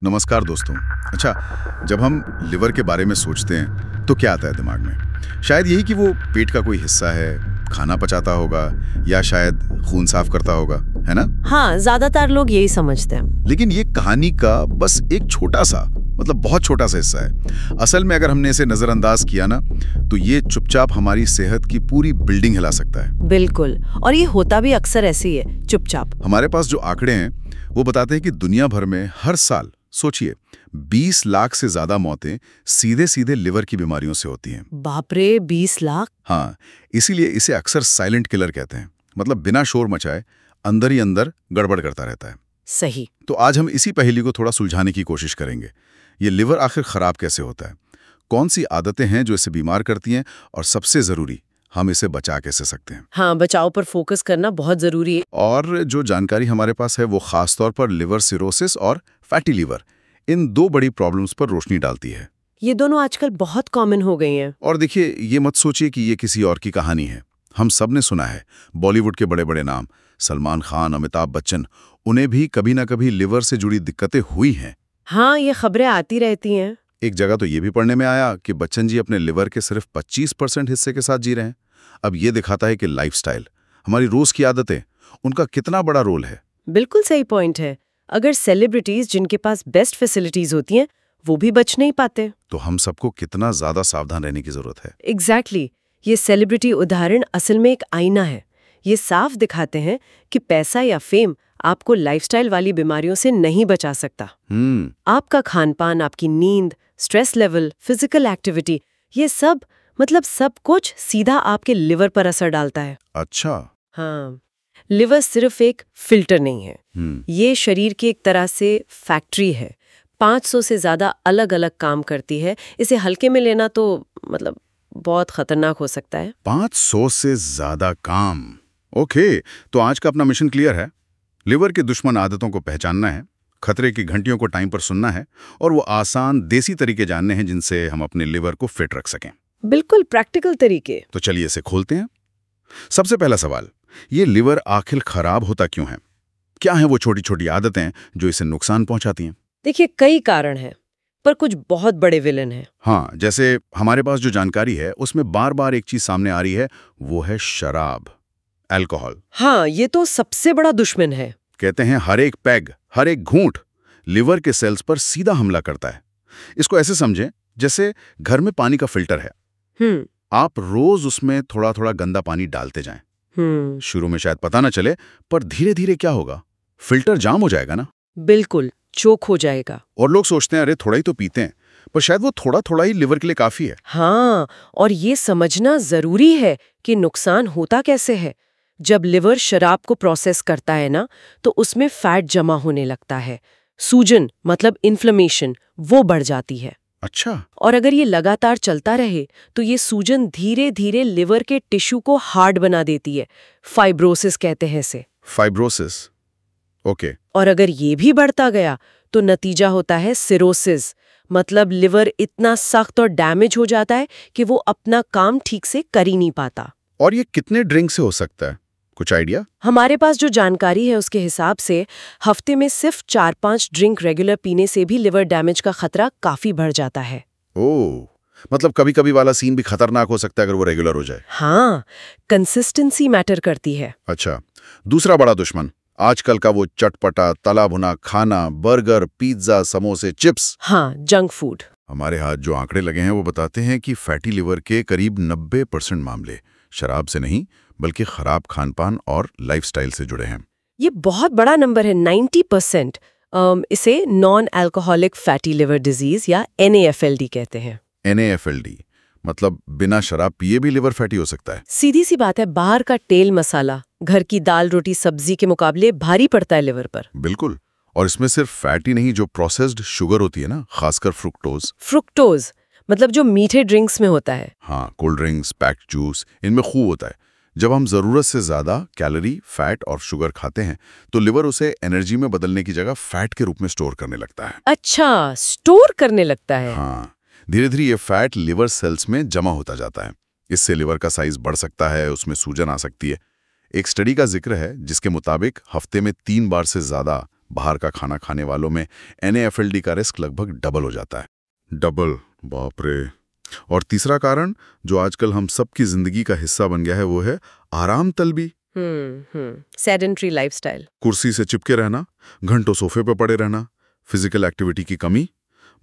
नमस्कार दोस्तों। अच्छा, जब हम लिवर के बारे में सोचते हैं तो क्या आता है दिमाग में? शायद यही कि वो पेट का कोई हिस्सा है, खाना पचाता होगा या शायद खून साफ करता होगा, है ना? हाँ, ज्यादातर लोग यही समझते हैं। लेकिन ये कहानी का बस एक छोटा सा, मतलब बहुत छोटा सा हिस्सा है। असल में अगर हमने इसे नजरअंदाज किया ना, तो ये चुपचाप हमारी सेहत की पूरी बिल्डिंग हिला सकता है। बिल्कुल, और ये होता भी अक्सर ऐसे ही है, चुपचाप। हमारे पास जो आंकड़े हैं वो बताते हैं कि दुनिया भर में हर साल सोचिए 20 लाख से ज्यादा मौतें सीधे सीधे लिवर की बीमारियों से होती हैं। बाप रे, 20 लाख? हाँ, इसीलिए इसे अक्सर साइलेंट किलर कहते हैं। मतलब बिना शोर मचाए अंदर ही अंदर गड़बड़ करता रहता है। सही। तो आज हम इसी पहेली को थोड़ा सुलझाने की कोशिश करेंगे। ये लिवर आखिर खराब कैसे होता है, कौन सी आदतें हैं जो इसे बीमार करती हैं, और सबसे जरूरी, हम इसे बचा कैसे सकते हैं। हाँ, बचाव पर फोकस करना बहुत जरूरी है। और जो जानकारी हमारे पास है वो खासतौर पर लिवर सिरोसिस और फैटी लिवर, इन दो बड़ी प्रॉब्लम्स पर रोशनी डालती है। ये दोनों आजकल बहुत कॉमन हो गई हैं। और देखिए, ये मत सोचिए कि ये किसी और की कहानी है। हम सब ने सुना है, बॉलीवुड के बड़े बड़े नाम सलमान खान, अमिताभ बच्चन, उन्हें भी कभी ना कभी लिवर से जुड़ी दिक्कतें हुई हैं। हाँ, ये खबरें आती रहती हैं। एक जगह तो ये भी पढ़ने में आया कि बच्चन जी अपने लिवर के सिर्फ 25% हिस्से के साथ जी रहे हैं। अब ये दिखाता है कि लाइफस्टाइल, हमारी रोज की आदतें, उनका कितना बड़ा रोल है। बिल्कुल सही पॉइंट है। अगर सेलिब्रिटीज जिनके पास बेस्ट फैसिलिटीज होती हैं, वो भी बच नहीं पाते। तो हम सबको कितना ज्यादा सावधान रहने की जरूरत है। एग्जैक्टली। ये सेलिब्रिटी उदाहरण असल में एक आईना है। ये साफ दिखाते हैं कि पैसा या फेम आपको लाइफस्टाइल वाली बीमारियों से नहीं बचा सकता। आपका खानपान, आपकी नींद, स्ट्रेस लेवल, फिजिकल एक्टिविटी, ये सब, मतलब सब कुछ सीधा आपके लिवर पर असर डालता है। अच्छा। हाँ, लिवर सिर्फ एक फिल्टर नहीं है। ये शरीर की एक तरह से फैक्ट्री है। 500 से ज्यादा अलग अलग काम करती है। इसे हल्के में लेना तो मतलब बहुत खतरनाक हो सकता है। 500 से ज्यादा काम। ओके, तो आज का अपना मिशन क्लियर है। लिवर की दुश्मन आदतों को पहचानना है, खतरे की घंटियों को टाइम पर सुनना है, और वो आसान देसी तरीके जानने हैं जिनसे हम अपने लिवर को फिट रख सकें। बिल्कुल प्रैक्टिकल तरीके। तो चलिए इसे खोलते हैं। सबसे पहला सवाल, ये लिवर आखिर खराब होता क्यों है? क्या है वो छोटी छोटी आदतें जो इसे नुकसान पहुंचाती हैं? देखिए, कई कारण हैं, पर कुछ बहुत बड़े विलन हैं। हाँ, जैसे हमारे पास जो जानकारी है उसमें बार बार एक चीज सामने आ रही है, वो है शराब, अल्कोहल। हाँ, ये तो सबसे बड़ा दुश्मन है। कहते हैं हर एक पैग, हर एक घूंट लिवर के सेल्स पर सीधा हमला करता है। इसको ऐसे समझें जैसे घर में पानी का फिल्टर है। आप रोज उसमें थोड़ा थोड़ा गंदा पानी डालते जाएं। शुरू में शायद पता ना चले, पर धीरे धीरे क्या होगा, फिल्टर जाम हो जाएगा ना। बिल्कुल, चोक हो जाएगा। और लोग सोचते हैं अरे थोड़ा ही तो पीते हैं, पर शायद वो थोड़ा थोड़ा ही लिवर के लिए काफी है। हाँ, और ये समझना जरूरी है कि नुकसान होता कैसे है। जब लिवर शराब को प्रोसेस करता है ना, तो उसमें फैट जमा होने लगता है। सूजन, मतलब इन्फ्लेमेशन, वो बढ़ जाती है। अच्छा। और अगर ये लगातार चलता रहे तो ये सूजन धीरे धीरे लिवर के टिश्यू को हार्ड बना देती है। फाइब्रोसिस कहते हैं इसे। Fibrosis, okay. और अगर ये भी बढ़ता गया तो नतीजा होता है सिरोसिस, मतलब लिवर इतना सख्त और डैमेज हो जाता है कि वो अपना काम ठीक से कर ही नहीं पाता। और ये कितने ड्रिंक से हो सकता है, कुछ आइडिया? हमारे पास जो जानकारी है उसके हिसाब से हफ्ते में सिर्फ 4-5 ड्रिंक रेगुलर पीने से भी लिवर डैमेज का खतरा काफी बढ़ जाता है। ओह, मतलब कभी कभी वाला सीन भी खतरनाक हो सकता है अगर वो रेगुलर हो जाए। हाँ, कंसिस्टेंसी मैटर करती है। अच्छा, दूसरा बड़ा दुश्मन आजकल का वो चटपटा तला भुना खाना, बर्गर, पिज्जा, समोसे, चिप्स। हाँ, जंक फूड। हमारे हाथ जो आंकड़े लगे हैं वो बताते हैं कि फैटी लिवर के करीब 90% मामले शराब से नहीं बल्कि खराब खानपान और लाइफस्टाइल से जुड़े हैं। ये बहुत बड़ा नंबर है, 90%। इसे non alcoholic fatty liver disease या NAFLD कहते हैं। NAFLD मतलब बिना शराब पिए भी लिवर फैटी हो सकता है। सीधी सी बात है, बाहर का तेल मसाला घर की दाल रोटी सब्जी के मुकाबले भारी पड़ता है लिवर पर। बिल्कुल, और इसमें सिर्फ फैट ही नहीं, जो प्रोसेस्ड शुगर होती है ना, खासकर फ्रुक्टोज मतलब जो मीठे ड्रिंक्स में होता है। हाँ, कोल्ड ड्रिंक्स, पैक्ड जूस, इनमें खूब होता है। जब हम जरूरत से ज्यादा कैलोरी, फैट और शुगर खाते हैं तो लिवर उसे एनर्जी में बदलने की जगह फैट के रूप में स्टोर करने लगता है। अच्छा, स्टोर करने लगता है। हाँ, धीरे धीरे ये फैट लिवर सेल्स में जमा होता जाता है। इससे लिवर का साइज बढ़ सकता है, उसमें सूजन आ सकती है। एक स्टडी का जिक्र है जिसके मुताबिक हफ्ते में 3 बार से ज्यादा बाहर का खाना खाने वालों में NAFLD का रिस्क लगभग डबल हो जाता है। डबल, बाप रे। और तीसरा कारण जो आजकल हम सबकी जिंदगी का हिस्सा बन गया है वो है आराम तलबी। Sedentary lifestyle. कुर्सी से चिपके रहना, घंटों सोफे पे पड़े रहना, फिजिकल एक्टिविटी की कमी।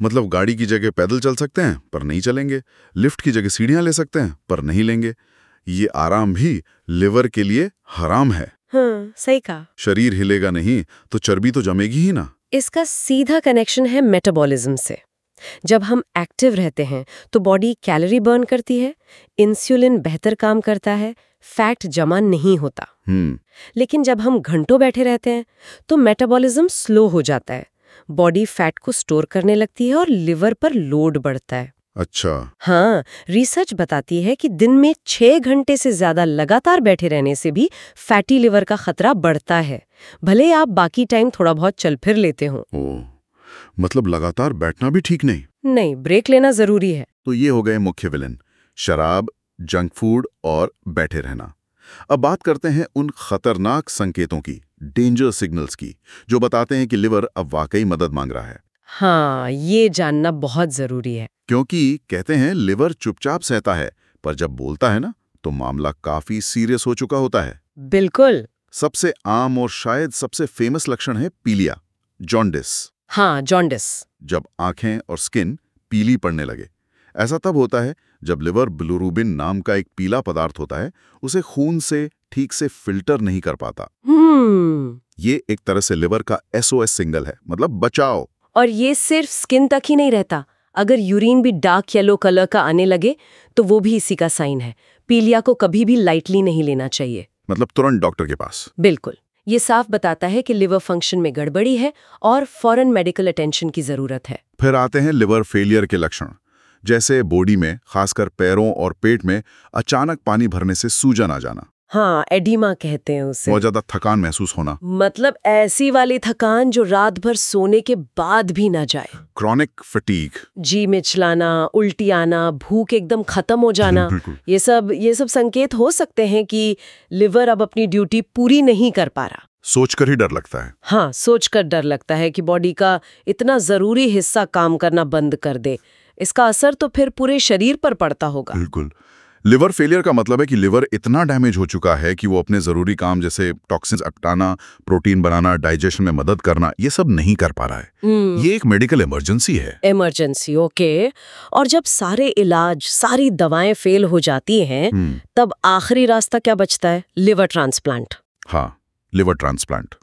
मतलब गाड़ी की जगह पैदल चल सकते हैं पर नहीं चलेंगे, लिफ्ट की जगह सीढ़ियां ले सकते हैं पर नहीं लेंगे। ये आराम भी लिवर के लिए हराम है। हाँ, सही कहा। शरीर हिलेगा नहीं तो चर्बी तो जमेगी ही ना। इसका सीधा कनेक्शन है मेटाबॉलिज्म से। जब हम एक्टिव रहते हैं तो बॉडी कैलोरी बर्न करती है, इंसुलिन बेहतर काम करता है, फैट जमा नहीं होता। लेकिन जब हम घंटों बैठे रहते हैं तो मेटाबॉलिज्म स्लो हो जाता है, बॉडी फैट को स्टोर करने लगती है और लिवर पर लोड बढ़ता है। अच्छा। हाँ, रिसर्च बताती है कि दिन में 6 घंटे से ज्यादा लगातार बैठे रहने से भी फैटी लिवर का खतरा बढ़ता है, भले आप बाकी टाइम थोड़ा बहुत चल फिर लेते हो। मतलब लगातार बैठना भी ठीक नहीं? नहीं, ब्रेक लेना जरूरी है। तो ये हो गए मुख्य विलेन, शराब, जंक फूड और बैठे रहना। अब बात करते हैं उन खतरनाक संकेतों की, डेंजर सिग्नल्स की, जो बताते हैं कि लिवर अब वाकई मदद मांग रहा है। हाँ, ये जानना बहुत जरूरी है। क्योंकि कहते हैं लिवर चुपचाप सहता है, पर जब बोलता है ना तो मामला काफी सीरियस हो चुका होता है। बिल्कुल। सबसे आम और शायद सबसे फेमस लक्षण है पीलिया, जॉन्डिस। हाँ, जॉन्डिस। जब आंखें और स्किन पीली पड़ने लगे। ऐसा तब होता है जब लिवर बिलिरुबिन नाम का एक पीला पदार्थ होता है, उसे खून से ठीक से फिल्टर नहीं कर पाता। ये एक तरह से लिवर का SOS सिग्नल है, मतलब बचाओ। और ये सिर्फ स्किन तक ही नहीं रहता, अगर यूरिन भी डार्क येलो कलर का आने लगे तो वो भी इसी का साइन है। पीलिया को कभी भी लाइटली नहीं लेना चाहिए। मतलब तुरंत डॉक्टर के पास। बिल्कुल, ये साफ बताता है कि लिवर फंक्शन में गड़बड़ी है और फौरन मेडिकल अटेंशन की जरूरत है। फिर आते हैं लिवर फेलियर के लक्षण, जैसे बॉडी में, खासकर पैरों और पेट में अचानक पानी भरने से सूजन आ जाना। हाँ, एडिमा कहते हैं उसे। बहुत ज्यादा थकान महसूस होना। मतलब ऐसी वाली थकान जो रात भर सोने के बाद भी ना जाए। Chronic fatigue. जी मिचलाना, उल्टी आना, भूख एकदम खत्म हो जाना। ये सब संकेत हो सकते हैं कि लिवर अब अपनी ड्यूटी पूरी नहीं कर पा रहा। सोचकर ही डर लगता है। हाँ, सोचकर डर लगता है कि बॉडी का इतना जरूरी हिस्सा काम करना बंद कर दे। इसका असर तो फिर पूरे शरीर पर पड़ता होगा। बिल्कुल। लिवर फेलियर का मतलब है कि लिवर इतना डैमेज हो चुका है कि वो अपने जरूरी काम जैसे टॉक्सिन्स हटाना, प्रोटीन बनाना, डाइजेशन में मदद करना, ये सब नहीं कर पा रहा है। ये एक मेडिकल इमरजेंसी है। Emergency, okay. और जब सारे इलाज, सारी दवाएं फेल हो जाती हैं, तब आखिरी रास्ता क्या बचता है? Liver transplant. हाँ, लिवर ट्रांसप्लांट,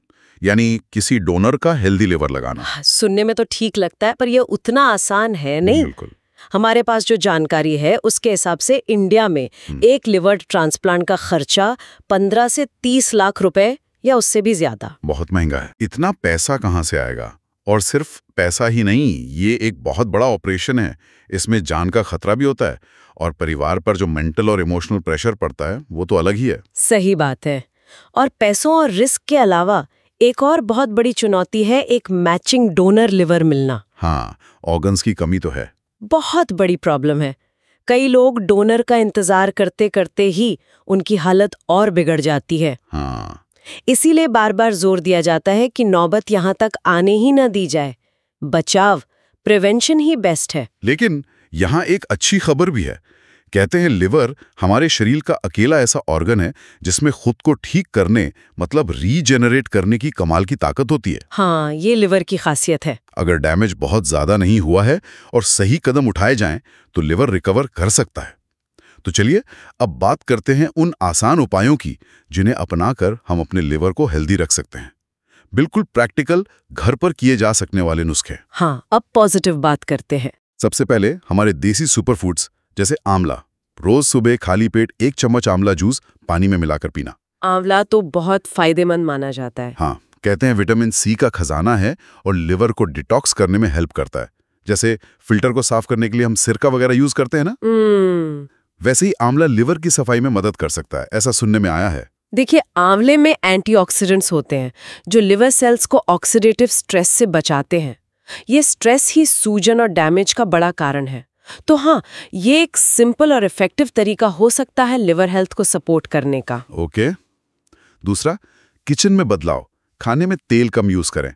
यानी किसी डोनर का हेल्दी लिवर लगाना। सुनने में तो ठीक लगता है, पर यह उतना आसान है नहीं। बिल्कुल। हमारे पास जो जानकारी है उसके हिसाब से इंडिया में एक लिवर ट्रांसप्लांट का खर्चा 15 से 30 लाख रुपए या उससे भी ज्यादा। बहुत महंगा है। इतना पैसा कहाँ से आएगा? और सिर्फ पैसा ही नहीं, ये एक बहुत बड़ा ऑपरेशन है। इसमें जान का खतरा भी होता है और परिवार पर जो मेंटल और इमोशनल प्रेशर पड़ता है वो तो अलग ही है। सही बात है। और पैसों और रिस्क के अलावा एक और बहुत बड़ी चुनौती है एक मैचिंग डोनर लिवर मिलना। हाँ, ऑर्गन्स की कमी तो है। बहुत बड़ी प्रॉब्लम है। कई लोग डोनर का इंतजार करते करते ही उनकी हालत और बिगड़ जाती है। हाँ। इसीलिए बार बार जोर दिया जाता है कि नौबत यहाँ तक आने ही न दी जाए। बचाव, प्रिवेंशन ही बेस्ट है। लेकिन यहाँ एक अच्छी खबर भी है। कहते हैं लिवर हमारे शरीर का अकेला ऐसा ऑर्गन है जिसमें खुद को ठीक करने, मतलब रीजेनरेट करने की कमाल की ताकत होती है। हाँ, ये लिवर की खासियत है। अगर डैमेज बहुत ज्यादा नहीं हुआ है और सही कदम उठाए जाएं, तो लिवर रिकवर कर सकता है। तो चलिए अब बात करते हैं उन आसान उपायों की जिन्हें अपनाकर हम अपने लिवर को हेल्दी रख सकते हैं। बिल्कुल प्रैक्टिकल, घर पर किए जा सकने वाले नुस्खे। हाँ, अब पॉजिटिव बात करते हैं। सबसे पहले हमारे देसी सुपरफूड्स जैसे आंवला। रोज सुबह खाली पेट 1 चम्मच आंवला जूस पानी में मिलाकर पीना। आंवला तो बहुत फायदेमंद माना जाता है। हाँ, कहते हैं विटामिन C का खजाना है और लिवर को डिटॉक्स करने में हेल्प करता है। जैसे फिल्टर को साफ करने के लिए हम सिरका वगैरह यूज करते हैं ना, वैसे ही आंवला लिवर की सफाई में मदद कर सकता है, ऐसा सुनने में आया है। देखिए, आंवले में एंटीऑक्सीडेंट्स होते हैं जो लिवर सेल्स को ऑक्सीडेटिव स्ट्रेस से बचाते हैं। ये स्ट्रेस ही सूजन और डैमेज का बड़ा कारण है। तो हाँ, ये एक सिंपल और इफेक्टिव तरीका हो सकता है लिवर हेल्थ को सपोर्ट करने का। ओके। दूसरा, किचन में बदलाव। खाने में तेल कम यूज करें,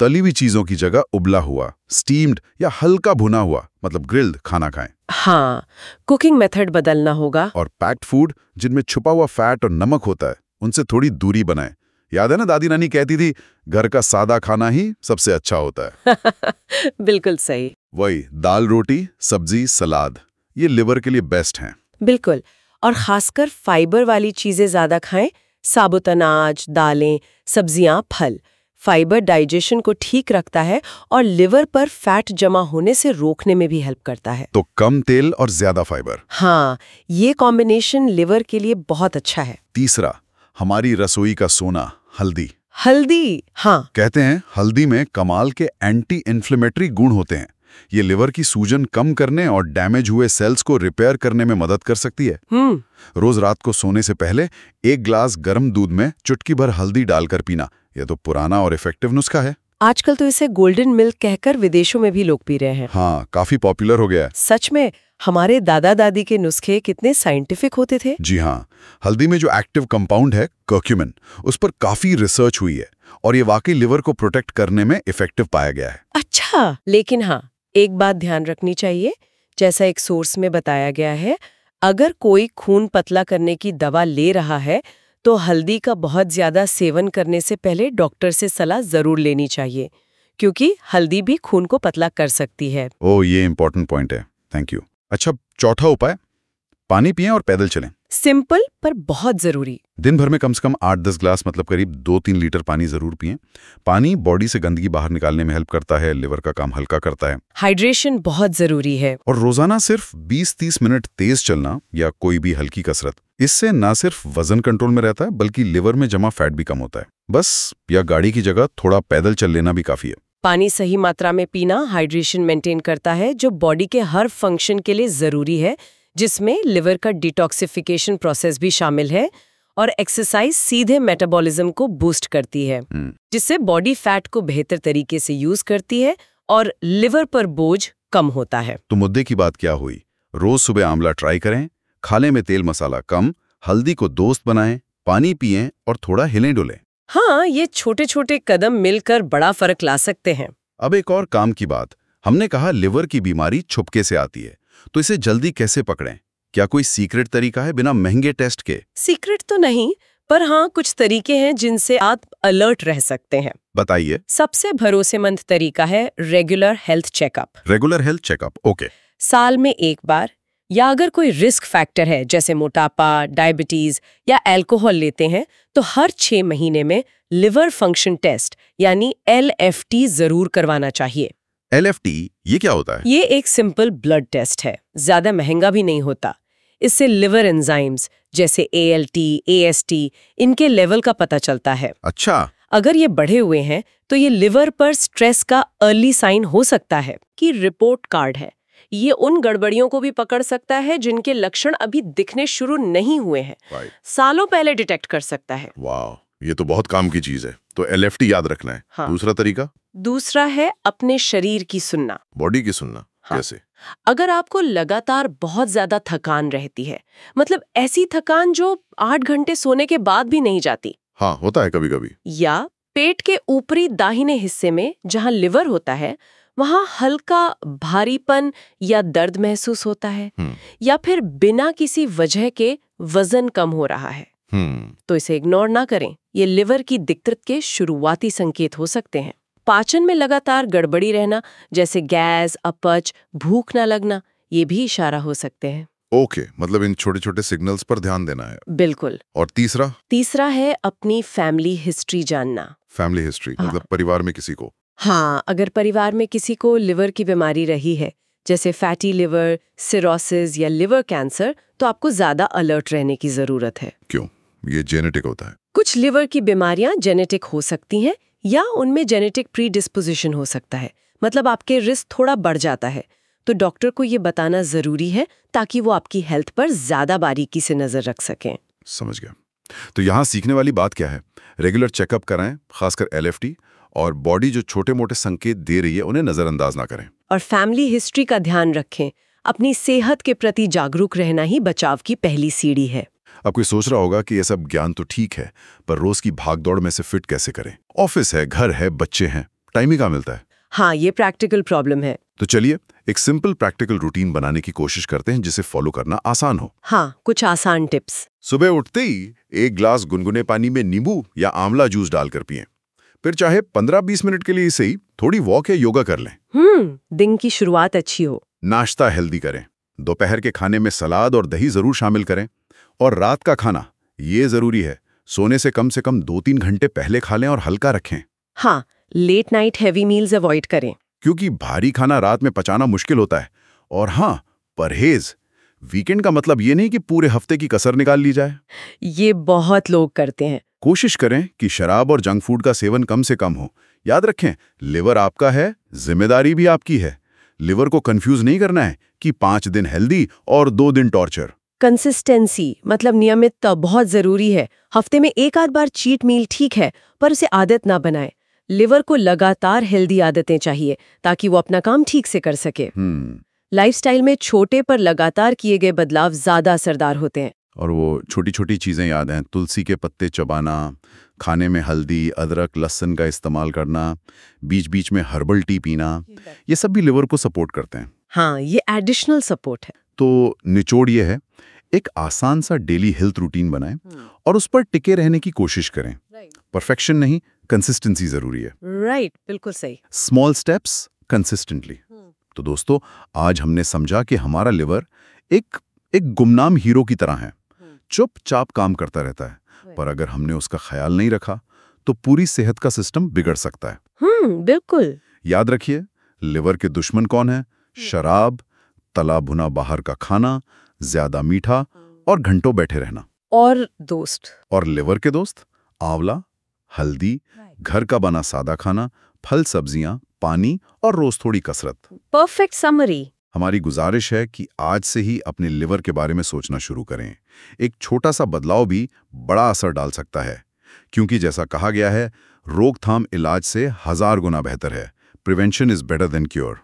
तली हुई चीजों की जगह उबला हुआ, स्टीम्ड या हल्का भुना हुआ मतलब ग्रिल्ड खाना खाएं। हाँ, कुकिंग मेथड बदलना होगा। और पैक्ड फूड जिनमें छुपा हुआ फैट और नमक होता है, उनसे थोड़ी दूरी बनाएं। याद है ना, दादी नानी कहती थी घर का सादा खाना ही सबसे अच्छा होता है। बिल्कुल सही। वही दाल रोटी सब्जी सलाद, ये लिवर के लिए बेस्ट हैं। बिल्कुल, और खासकर फाइबर वाली चीजें ज्यादा खाएं। साबुत अनाज, दालें, सब्जियां, फल। फाइबर डाइजेशन को ठीक रखता है और लिवर पर फैट जमा होने से रोकने में भी हेल्प करता है। तो कम तेल और ज्यादा फाइबर। हाँ, ये कॉम्बिनेशन लिवर के लिए बहुत अच्छा है। तीसरा, हमारी रसोई का सोना, हल्दी। हल्दी, हाँ। कहते हैं हल्दी में कमाल के एंटी इन्फ्लेमेटरी गुण होते हैं। ये लिवर की सूजन कम करने और डैमेज हुए सेल्स को रिपेयर करने में मदद कर सकती है। रोज रात को सोने से पहले 1 ग्लास गर्म दूध में चुटकी भर हल्दी डालकर पीना, यह तो पुराना और इफेक्टिव नुस्खा है। आजकल तो इसे गोल्डन मिल्क कहकर विदेशों में भी लोग पी रहे हैं। हाँ, काफी पॉपुलर हो गया है। सच में, हमारे दादा दादी के नुस्खे कितने साइंटिफिक होते थे। जी हाँ, हल्दी में जो एक्टिव कंपाउंड है कर्क्यूमिन, उस पर काफी रिसर्च हुई है और ये वाकई लिवर को प्रोटेक्ट करने में इफेक्टिव पाया गया है। अच्छा, लेकिन हाँ, एक बात ध्यान रखनी चाहिए। जैसा एक सोर्स में बताया गया है, अगर कोई खून पतला करने की दवा ले रहा है तो हल्दी का बहुत ज्यादा सेवन करने से पहले डॉक्टर से सलाह जरूर लेनी चाहिए, क्योंकि हल्दी भी खून को पतला कर सकती है। ओह, ये इंपॉर्टेंट पॉइंट है, थैंक यू। अच्छा, चौथा उपाय, पानी पिएं और पैदल चलें। सिंपल पर बहुत जरूरी। दिन भर में कम से कम 8-10 ग्लास मतलब करीब 2-3 लीटर पानी जरूर पिएं। पानी बॉडी से गंदगी बाहर निकालने में हेल्प करता है, लिवर का काम हल्का करता है। हाइड्रेशन बहुत जरूरी है। और रोजाना सिर्फ 20-30 मिनट तेज चलना या कोई भी हल्की कसरत, इससे ना सिर्फ वजन कंट्रोल में रहता है बल्कि लिवर में जमा फैट भी कम होता है। बस, या गाड़ी की जगह थोड़ा पैदल चल लेना भी काफी है। पानी सही मात्रा में पीना हाइड्रेशन मेंटेन करता है, जो बॉडी के हर फंक्शन के लिए जरूरी है, जिसमें लिवर का डिटॉक्सिफिकेशन प्रोसेस भी शामिल है। और एक्सरसाइज सीधे मेटाबॉलिज्म को बूस्ट करती है, जिससे बॉडी फैट को बेहतर तरीके से यूज करती है और लिवर पर बोझ कम होता है। तो मुद्दे की बात क्या हुई? रोज सुबह आंवला ट्राई करें, खाने में तेल मसाला कम, हल्दी को दोस्त बनाएं, पानी पिएं और थोड़ा हिलें डुलें। हाँ, ये छोटे छोटे कदम मिलकर बड़ा फर्क ला सकते हैं। अब एक और काम की बात, हमने कहा लिवर की बीमारी छुपके से आती है, तो इसे जल्दी कैसे पकड़ें? क्या कोई सीक्रेट तरीका है बिना महंगे टेस्ट के? सीक्रेट तो नहीं, पर हाँ, कुछ तरीके हैं जिनसे आप अलर्ट रह सकते हैं। बताइए। सबसे भरोसेमंद तरीका है regular health checkup. Regular health checkup, okay. साल में एक बार, या अगर कोई रिस्क फैक्टर है जैसे मोटापा, डायबिटीज या अल्कोहल लेते हैं, तो हर 6 महीने में लिवर फंक्शन टेस्ट यानी LFT जरूर करवाना चाहिए। LFT, ये क्या होता है? ये एक सिंपल ब्लड टेस्ट है, ज्यादा महंगा भी नहीं होता। इससे लिवर एंजाइम्स जैसे ALT, AST, इनके लेवल का पता चलता है। अच्छा। अगर ये बढ़े हुए हैं तो ये लिवर पर स्ट्रेस का अर्ली साइन हो सकता है। कि रिपोर्ट कार्ड है, ये उन गड़बड़ियों को भी पकड़ सकता है जिनके लक्षण अभी दिखने शुरू नहीं हुए हैं, सालों पहले डिटेक्ट कर सकता है। वाह, ये तो बहुत काम की चीज है। तो LFT याद रखना है। हाँ। दूसरा तरीका? दूसरा है अपने शरीर की सुनना, बॉडी की सुनना। हाँ। कैसे? अगर आपको लगातार बहुत ज्यादा थकान रहती है, मतलब ऐसी थकान जो 8 घंटे सोने के बाद भी नहीं जाती, हाँ, होता है कभी कभी। या पेट के ऊपरी दाहिने हिस्से में जहां लिवर होता है वहां हल्का भारीपन या दर्द महसूस होता है, या फिर बिना किसी वजह के वजन कम हो रहा है, तो इसे इग्नोर ना करें। ये लिवर की दिक्कत के शुरुआती संकेत हो सकते हैं। पाचन में लगातार गड़बड़ी रहना जैसे गैस, अपच, भूख ना लगना, ये भी इशारा हो सकते हैं। ओके, मतलब इन छोटे छोटे सिग्नल्स पर ध्यान देना है। बिल्कुल। और तीसरा? तीसरा है अपनी फैमिली हिस्ट्री जानना। फैमिली हिस्ट्री मतलब परिवार में किसी को? हाँ, अगर परिवार में किसी को लिवर की बीमारी रही है जैसे फैटी लिवर, सिरोसिस या लिवर कैंसर, तो आपको ज्यादा अलर्ट रहने की जरूरत है। क्यों? ये जेनेटिक होता है? कुछ लिवर की बीमारियां जेनेटिक हो सकती हैं या उनमें जेनेटिक प्रीडिस्पोजिशन हो सकता है, मतलब आपके रिस्क थोड़ा बढ़ जाता है। तो डॉक्टर को ये बताना जरूरी है ताकि वो आपकी हेल्थ पर ज्यादा बारीकी से नजर रख सकें। समझ गया। तो यहाँ सीखने वाली बात क्या है? रेगुलर चेकअप कराएं, खासकर LFT, और बॉडी जो छोटे मोटे संकेत दे रही है उन्हें नजरअंदाज ना करें। और फैमिली हिस्ट्री का ध्यान रखें। अपनी सेहत के प्रति जागरूक रहना ही बचाव की पहली सीढ़ी है। अब कोई सोच रहा होगा कि ये सब ज्ञान तो ठीक है, पर रोज की भागदौड़ में से फिट कैसे करें? ऑफिस है, घर है, बच्चे हैं, टाइम ही कहाँ मिलता है। हाँ, ये प्रैक्टिकल प्रॉब्लम है। तो चलिए एक सिंपल प्रैक्टिकल रूटीन बनाने की कोशिश करते हैं जिसे फॉलो करना आसान हो। हाँ, कुछ आसान टिप्स। सुबह उठते ही 1 ग्लास गुनगुने पानी में नींबू या आंवला जूस डालकर पिएं। फिर चाहे 15-20 मिनट के लिए ही सही थोड़ी वॉक या योगा कर लें। दिन की शुरुआत अच्छी हो। नाश्ता हेल्दी करें। दोपहर के खाने में सलाद और दही जरूर शामिल करें। और रात का खाना, ये जरूरी है, सोने से कम 2-3 घंटे पहले खा लें और हल्का रखें। हाँ, late night heavy meals avoid करें, क्योंकि भारी खाना रात में पचाना मुश्किल होता है। और हाँ, परहेज। वीकेंड का मतलब ये नहीं कि पूरे हफ्ते की कसर निकाल ली जाए। ये बहुत लोग करते हैं। कोशिश करें कि शराब और जंक फूड का सेवन कम से कम हो। याद रखें, लिवर आपका है, जिम्मेदारी भी आपकी है। लिवर को कंफ्यूज नहीं करना है कि 5 दिन हेल्दी और 2 दिन टॉर्चर। कंसिस्टेंसी मतलब नियमितता बहुत जरूरी है। हफ्ते में एक आध बार चीट मील ठीक है, पर उसे आदत ना बनाए। लिवर को लगातार हेल्दी आदतें चाहिए ताकि वो अपना काम ठीक से कर सके। लाइफस्टाइल में छोटे पर लगातार किए गए बदलाव ज्यादा असरदार होते हैं। और वो छोटी छोटी चीजें याद हैं, तुलसी के पत्ते चबाना, खाने में हल्दी, अदरक, लहसुन का इस्तेमाल करना, बीच बीच में हर्बल टी पीना, ये सब भी लिवर को सपोर्ट करते हैं। हाँ, ये एडिशनल सपोर्ट है। तो निचोड़ ये है, एक आसान सा डेली हेल्थ रूटीन बनाएं और उस पर टिके रहने की कोशिश करें। परफेक्शन नहीं, कंसिस्टेंसी जरूरी है। राइट, बिल्कुल सही। Small steps consistently. तो दोस्तों, आज हमने समझा कि हमारा लिवर एक गुमनाम हीरो की तरह है, चुपचाप काम करता रहता है, पर अगर हमने उसका ख्याल नहीं रखा तो पूरी सेहत का सिस्टम बिगड़ सकता है। बिल्कुल। याद रखिए, लिवर के दुश्मन कौन है? शराब, तला भुना बाहर का खाना, ज्यादा मीठा और घंटों बैठे रहना। और लिवर के दोस्त आंवला, हल्दी, घर का बना सादा खाना, फल सब्जियां, पानी और रोज थोड़ी कसरत। Perfect summary. हमारी गुजारिश है कि आज से ही अपने लिवर के बारे में सोचना शुरू करें। एक छोटा सा बदलाव भी बड़ा असर डाल सकता है, क्योंकि जैसा कहा गया है, रोकथाम इलाज से 1000 गुना बेहतर है। Prevention is better than cure.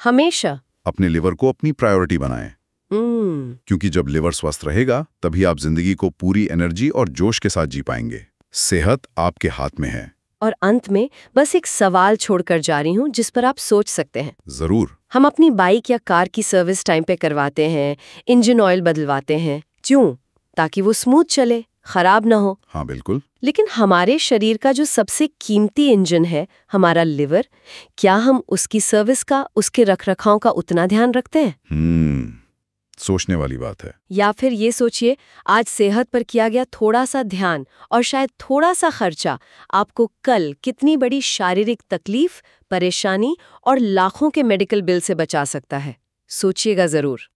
हमेशा अपने लिवर को अपनी प्रायोरिटी बनाएं, क्योंकि जब लिवर स्वस्थ रहेगा तभी आप जिंदगी को पूरी एनर्जी और जोश के साथ जी पाएंगे। सेहत आपके हाथ में है। और अंत में बस एक सवाल छोड़कर जा रही हूँ जिस पर आप सोच सकते हैं। जरूर। हम अपनी बाइक या कार की सर्विस टाइम पे करवाते हैं, इंजन ऑयल बदलवाते हैं, क्यों? ताकि वो स्मूथ चले, खराब ना हो। हाँ, बिल्कुल। लेकिन हमारे शरीर का जो सबसे कीमती इंजन है, हमारा लिवर, क्या हम उसकी सर्विस का, उसके रखरखाव का उतना ध्यान रखते हैं? सोचने वाली बात है। या फिर ये सोचिए, आज सेहत पर किया गया थोड़ा सा ध्यान और शायद थोड़ा सा खर्चा आपको कल कितनी बड़ी शारीरिक तकलीफ, परेशानी और लाखों के मेडिकल बिल से बचा सकता है। सोचिएगा जरूर।